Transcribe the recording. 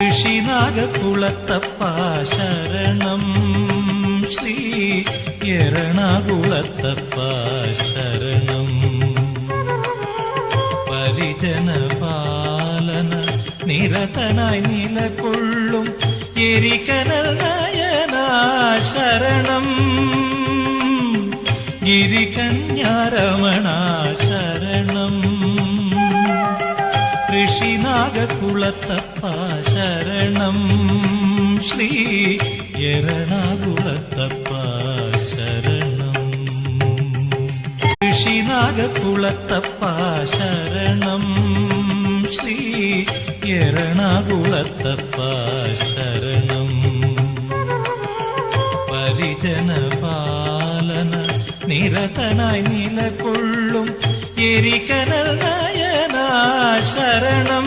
ഋഷിനാഗകുളത്തപ്പ ശരണം ശ്രീ എറണാകുളത്തപ്പ ശരണം പരിജനപാലന നിരതനായി നിലകൊള്ളും എരികനൽ നയന ശരണം ഗിരികന്യാരമണ ശരണം ഋഷിനാഗകുളത്തപ്പ ശരണം ശ്രീ എറണാകുളത്തപ്പ ശരണം ഋഷിനാഗകുളത്തപ്പ ശരണം ശ്രീ എറണാകുളത്തപ്പ ശരണം പരിജനപാലന നിരതനായി നിലകൊള്ളും എരികനൽ നയന ശരണം